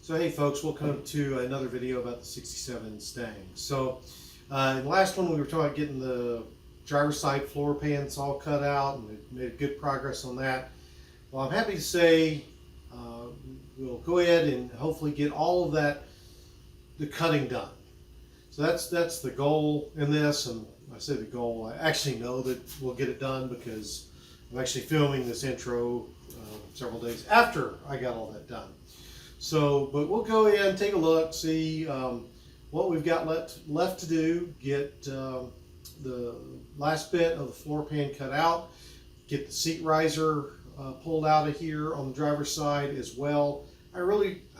So hey folks, welcome to another video about the 67 Stang. So in the last one we were talking about getting the driver's side floor pans all cut out, and we made good progress on that. Well, I'm happy to say we'll go ahead and hopefully get all of that, the cutting done. So that's the goal in this, and I say the goal, I actually know that we'll get it done because I'm actually filming this intro several days after I got all that done. So, but we'll go in and take a look, see what we've got left to do, get the last bit of the floor pan cut out, get the seat riser pulled out of here on the driver's side as well. I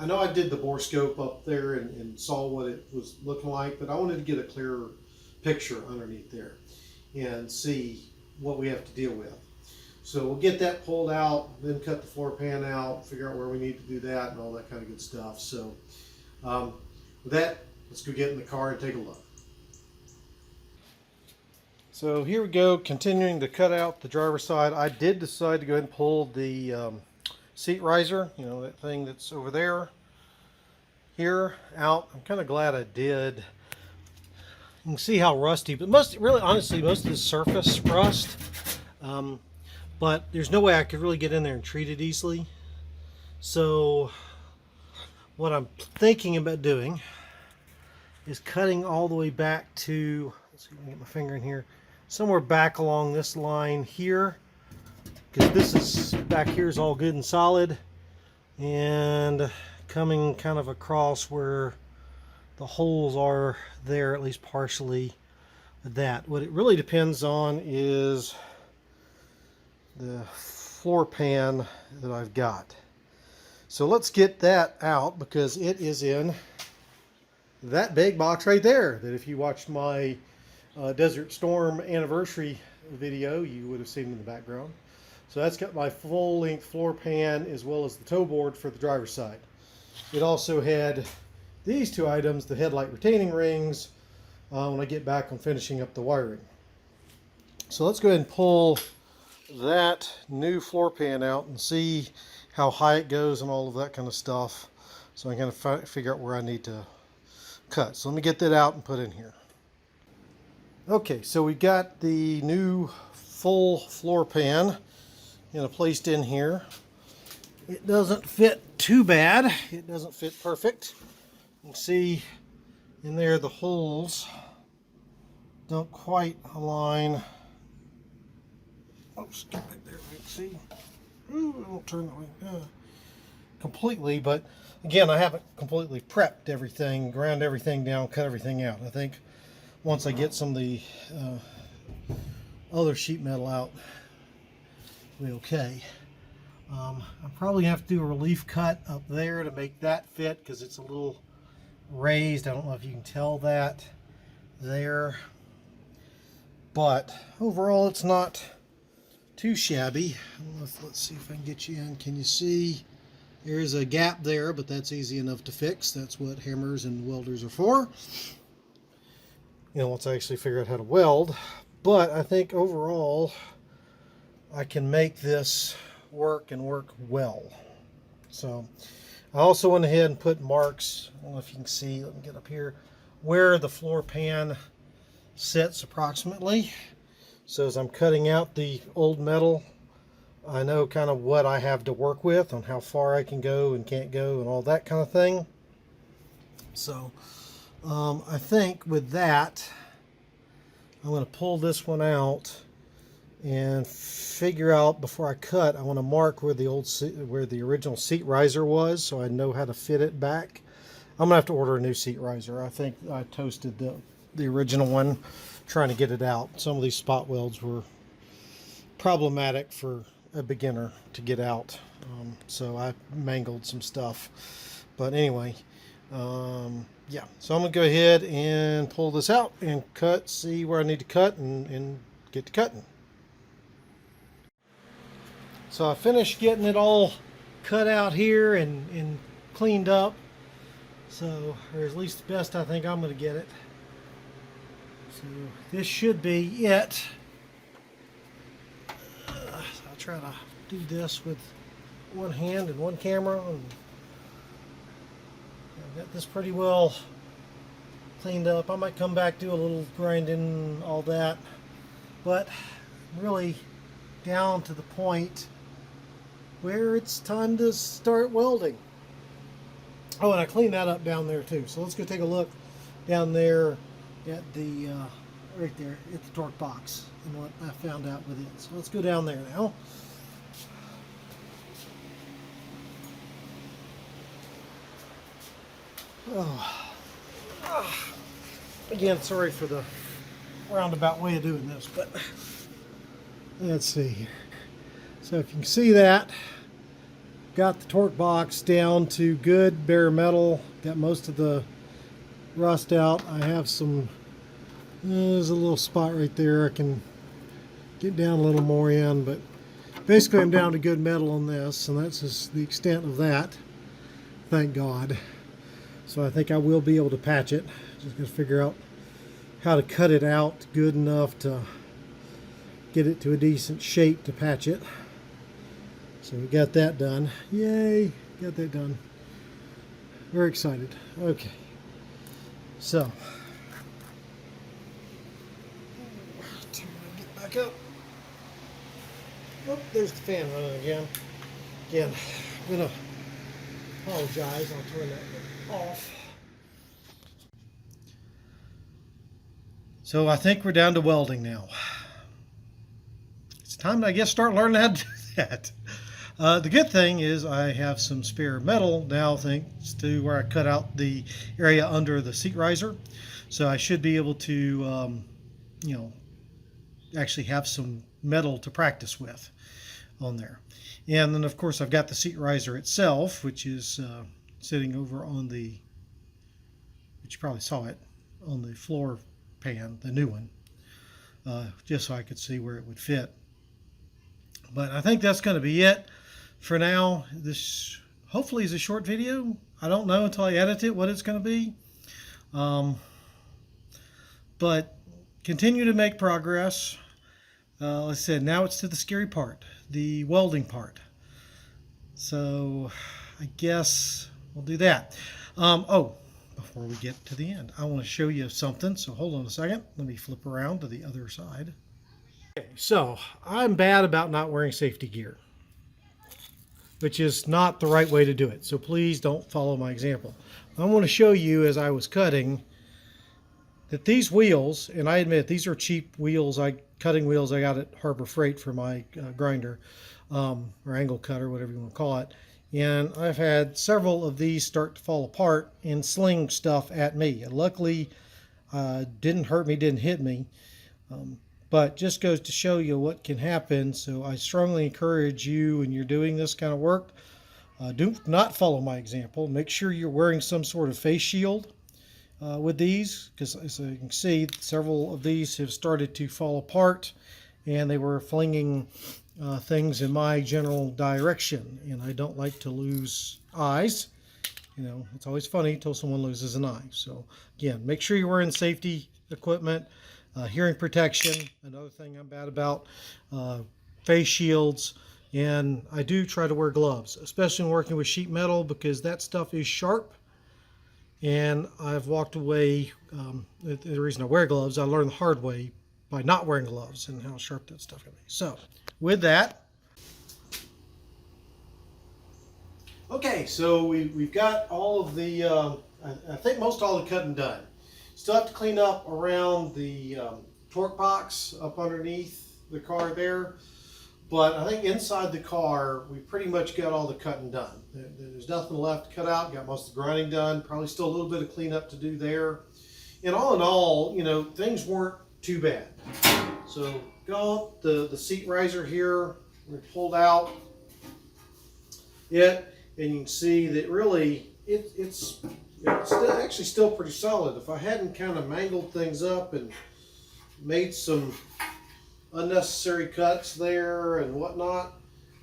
know I did the bore scope up there and saw what it was looking like, but I wanted to get a clearer picture underneath there and see what we have to deal with. So we'll get that pulled out, then cut the floor pan out, figure out where we need to do that and all that kind of good stuff. So with that, let's go get in the car and take a look. So here we go, continuing to cut out the driver's side. I did decide to go ahead and pull the seat riser, you know, that thing that's over there, here, out. I'm kind of glad I did. You can see how rusty, but really honestly, most of the surface rust. But there's no way I could really get in there and treat it easily. So what I'm thinking about doing is cutting all the way back to, let's see if I can get my finger in here, somewhere back along this line here, because this is back here is all good and solid, and coming kind of across where the holes are there, at least partially. That what it really depends on is the floor pan that I've got. So let's get that out, because it is in that big box right there, that if you watched my Desert Storm anniversary video, you would have seen in the background. So that's got my full length floor pan as well as the toe board for the driver's side. It also had these two items, the headlight retaining rings, when I get back on finishing up the wiring. So let's go ahead and pull that new floor pan out and see how high it goes and all of that kind of stuff, so I'm going to figure out where I need to cut. So let me get that out and put in here. Okay, so we got the new full floor pan placed in here. It doesn't fit too bad. It doesn't fit perfect. You can see in there the holes don't quite align. Oops, get back there, see? Ooh, it won't turn that way completely, but again, I haven't completely prepped everything, ground everything down, cut everything out. I think once I get some of the other sheet metal out, it'll be okay. I'm probably gonna have to do a relief cut up there to make that fit, because it's a little raised. I don't know if you can tell that there, but overall it's not too shabby. Let's see if I can get you in. Can you see? There is a gap there, but that's easy enough to fix. That's what hammers and welders are for. Once I actually figure out how to weld. But I think overall I can make this work and work well. So I also went ahead and put marks, I don't know if you can see, let me get up here, where the floor pan sits approximately. So as I'm cutting out the old metal, I know kind of what I have to work with, on how far I can go and can't go and all that kind of thing. So I think with that, I'm going to pull this one out and figure out, before I cut, I want to mark where the original seat riser was, so I know how to fit it back. I'm going to have to order a new seat riser. I think I toasted the original one trying to get it out. Some of these spot welds were problematic for a beginner to get out, so I mangled some stuff. But anyway, yeah, so I'm gonna go ahead and pull this out and cut, see where I need to cut, and get to cutting. So I finished getting it all cut out here and cleaned up, so, or at least the best I think I'm gonna get it. So this should be it. I'll try to do this with one hand and one camera. And Got this pretty well cleaned up. I might come back, do a little grinding, all that, but really down to the point where it's time to start welding. Oh, and I cleaned that up down there too. So let's go take a look down there at the right there at the torque box and what I found out with it. So let's go down there now. Again, sorry for the roundabout way of doing this, but let's see here. So if you can see that, got the torque box down to good bare metal, got most of the rust out. I have some, there's a little spot right there I can get down a little more in, but basically I'm down to good metal on this, and that's just the extent of that, thank God. So I think I will be able to patch it. Just going to figure out how to cut it out good enough to get it to a decent shape to patch it. So we got that done. Yay, got that done. Very excited. Okay. So, get back up. Oh, there's the fan running again. Again, I'm going to apologize. I'll turn that off. So I think we're down to welding now. It's time to, I guess, start learning how to do that. The good thing is I have some spare metal now, thanks to where I cut out the area under the seat riser. So I should be able to, you know, actually have some metal to practice with on there. And then, of course, I've got the seat riser itself, which is sitting over on the, which you probably saw it, on the floor pan, the new one, just so I could see where it would fit. But I think that's going to be it for now. This hopefully is a short video. I don't know until I edit it what it's going to be. But continue to make progress. Like I said, now it's to the scary part, the welding part. So I guess we'll do that. Oh, before we get to the end, I want to show you something. So hold on a second. Let me flip around to the other side. Okay, so I'm bad about not wearing safety gear, which is not the right way to do it. So please don't follow my example. I want to show you as I was cutting that these wheels, and I admit these are cheap wheels, cutting wheels I got at Harbor Freight for my grinder, or angle cutter, whatever you want to call it. And I've had several of these start to fall apart and sling stuff at me. And luckily, didn't hurt me, didn't hit me. But just goes to show you what can happen. So I strongly encourage you, when you're doing this kind of work, do not follow my example. Make sure you're wearing some sort of face shield with these, because as you can see, several of these have started to fall apart, and they were flinging things in my general direction, and I don't like to lose eyes. You know, it's always funny until someone loses an eye. So again, make sure you're wearing safety equipment, hearing protection, another thing I'm bad about, face shields, and I do try to wear gloves, especially when working with sheet metal, because that stuff is sharp. And I've walked away, the reason I wear gloves, I learned the hard way by not wearing gloves and how sharp that stuff can be. So with that, okay, so we've got all of the, I think most all the cutting done. Still have to clean up around the torque box up underneath the car there. But I think inside the car, we pretty much got all the cutting done. There's nothing left to cut out. Got most of the grinding done. Probably still a little bit of cleanup to do there. And all in all, you know, things weren't too bad. So got the seat riser here. We pulled out it, and you can see that really it's actually still pretty solid. If I hadn't kind of mangled things up and made some unnecessary cuts there and whatnot,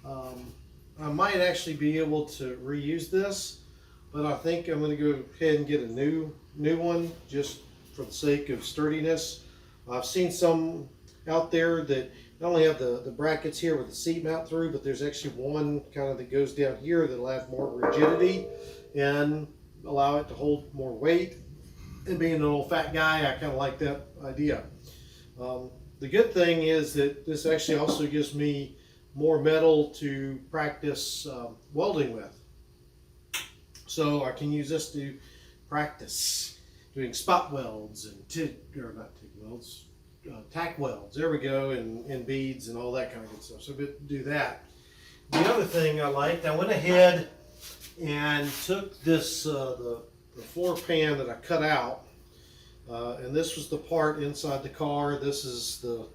I might actually be able to reuse this, but I think I'm going to go ahead and get a new one just for the sake of sturdiness. I've seen some out there that not only have the brackets here with the seat mount through, but there's actually one kind of that goes down here that'll have more rigidity, and allow it to hold more weight. And being an old fat guy, I kind of like that idea. The good thing is that this actually also gives me more metal to practice welding with. So I can use this to practice doing spot welds and tack welds. There we go, and beads and all that kind of good stuff. So do that. The other thing I liked, I went ahead and took this the floor pan that I cut out, and this was the part inside the car. This is the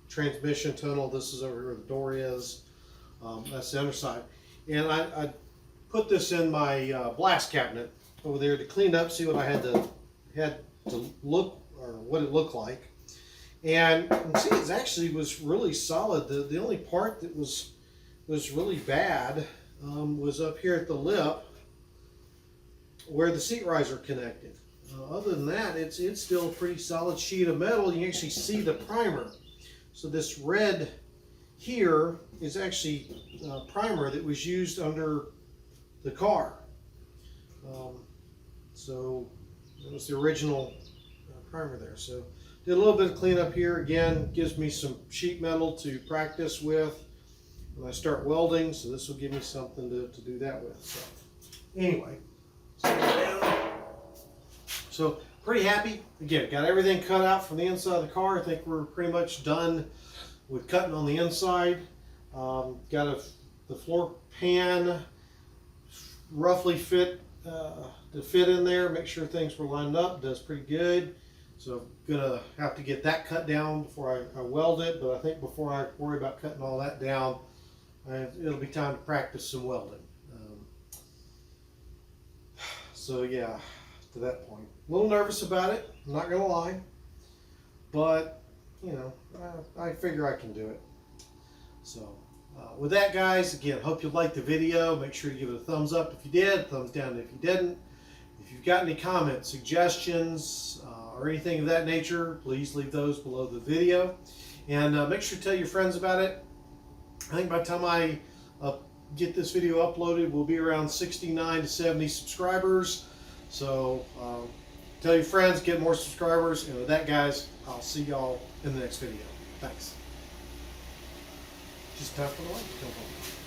transmission tunnel. This is over where the door is. That's the underside, and I put this in my blast cabinet over there to clean up, see what I had to look, or what it looked like. And you can see it actually was really solid. The only part that was really bad was up here at the lip where the seat riser connected. Other than that, it's still a pretty solid sheet of metal. You can actually see the primer. So this red here is actually primer that was used under the car. So that was the original primer there. So did a little bit of cleanup here. Again, gives me some sheet metal to practice with when I start welding. So this will give me something to do that with. So anyway, so pretty happy. Again, got everything cut out from the inside of the car. I think we're pretty much done with cutting on the inside. Got the floor pan roughly fit to fit in there. Make sure things were lined up. Does pretty good. So I'm gonna have to get that cut down before I weld it. But I think before I worry about cutting all that down, it'll be time to practice some welding. So yeah, to that point, a little nervous about it. I'm not gonna lie, but you know, I figure I can do it. So with that, guys, again, hope you liked the video. Make sure to give it a thumbs up if you did, thumbs down if you didn't. If you've got any comments, suggestions, or anything of that nature, please leave those below the video. And make sure to tell your friends about it. I think by the time I get this video uploaded, we'll be around 69 to 70 subscribers. So tell your friends, get more subscribers. And with that, guys, I'll see y'all in the next video. Thanks. Just time for the light to come on.